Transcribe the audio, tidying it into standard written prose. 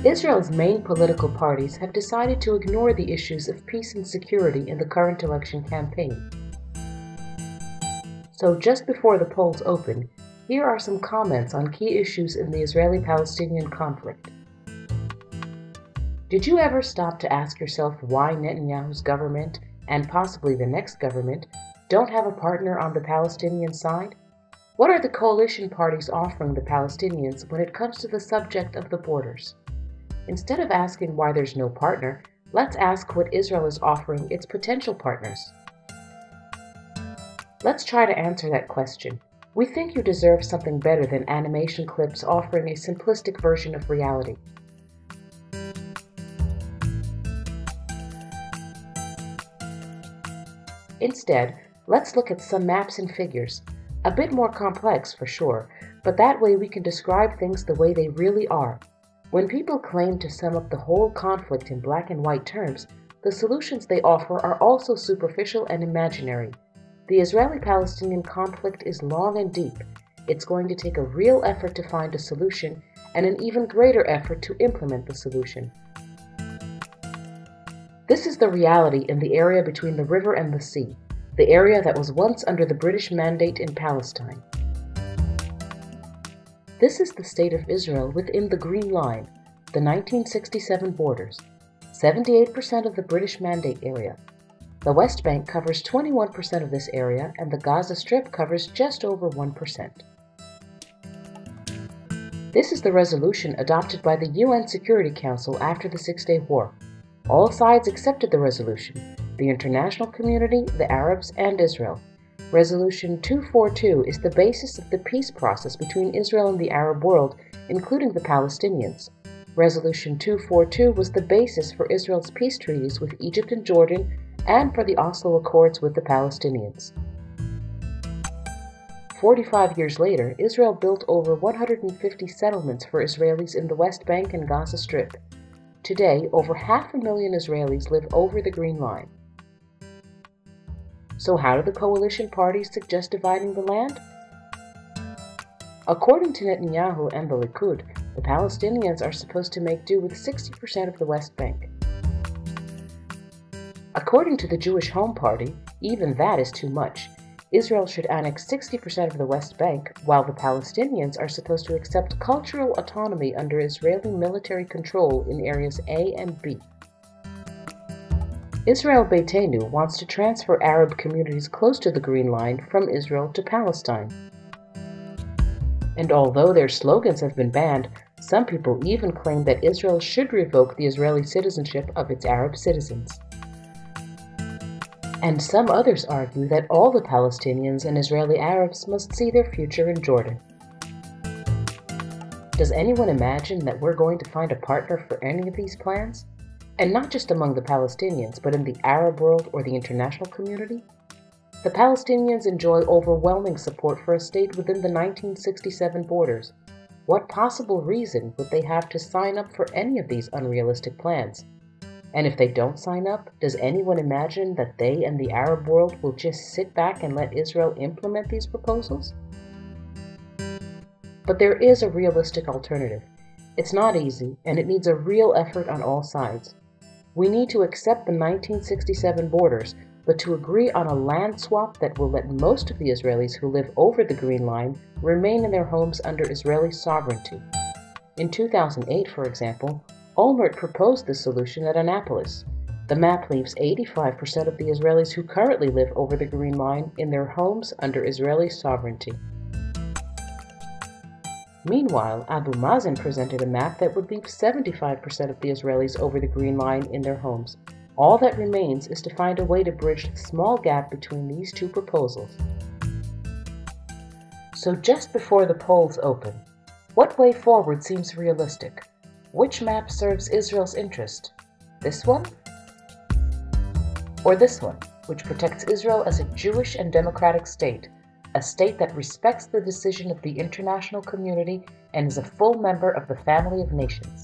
Israel's main political parties have decided to ignore the issues of peace and security in the current election campaign. So just before the polls open, here are some comments on key issues in the Israeli-Palestinian conflict. Did you ever stop to ask yourself why Netanyahu's government, and possibly the next government, don't have a partner on the Palestinian side? What are the coalition parties offering the Palestinians when it comes to the subject of the borders? Instead of asking why there's no partner, let's ask what Israel is offering its potential partners. Let's try to answer that question. We think you deserve something better than animation clips offering a simplistic version of reality. Instead, let's look at some maps and figures. A bit more complex for sure, but that way we can describe things the way they really are. When people claim to sum up the whole conflict in black and white terms, the solutions they offer are also superficial and imaginary. The Israeli-Palestinian conflict is long and deep. It's going to take a real effort to find a solution and an even greater effort to implement the solution. This is the reality in the area between the river and the sea, the area that was once under the British Mandate in Palestine. This is the state of Israel within the Green Line, the 1967 borders, 78% of the British Mandate area. The West Bank covers 21% of this area, and the Gaza Strip covers just over 1%. This is the resolution adopted by the UN Security Council after the Six-Day War. All sides accepted the resolution: the international community, the Arabs, and Israel. Resolution 242 is the basis of the peace process between Israel and the Arab world, including the Palestinians. Resolution 242 was the basis for Israel's peace treaties with Egypt and Jordan and for the Oslo Accords with the Palestinians. 45 years later, Israel built over 150 settlements for Israelis in the West Bank and Gaza Strip. Today, over 500,000 Israelis live over the Green Line. So how do the coalition parties suggest dividing the land? According to Netanyahu and the Likud, the Palestinians are supposed to make do with 60% of the West Bank. According to the Jewish Home Party, even that is too much. Israel should annex 60% of the West Bank, while the Palestinians are supposed to accept cultural autonomy under Israeli military control in areas A and B. Israel Beitenu wants to transfer Arab communities close to the Green Line from Israel to Palestine. And although their slogans have been banned, some people even claim that Israel should revoke the Israeli citizenship of its Arab citizens. And some others argue that all the Palestinians and Israeli Arabs must see their future in Jordan. Does anyone imagine that we're going to find a partner for any of these plans? And not just among the Palestinians, but in the Arab world or the international community? The Palestinians enjoy overwhelming support for a state within the 1967 borders. What possible reason would they have to sign up for any of these unrealistic plans? And if they don't sign up, does anyone imagine that they and the Arab world will just sit back and let Israel implement these proposals? But there is a realistic alternative. It's not easy, and it needs a real effort on all sides. We need to accept the 1967 borders, but to agree on a land swap that will let most of the Israelis who live over the Green Line remain in their homes under Israeli sovereignty. In 2008, for example, Olmert proposed this solution at Annapolis. The map leaves 85% of the Israelis who currently live over the Green Line in their homes under Israeli sovereignty. Meanwhile, Abu Mazen presented a map that would leave 75% of the Israelis over the Green Line in their homes. All that remains is to find a way to bridge the small gap between these two proposals. So just before the polls open, what way forward seems realistic? Which map serves Israel's interest? This one? Or this one, which protects Israel as a Jewish and democratic state, a state that respects the decision of the international community and is a full member of the family of nations?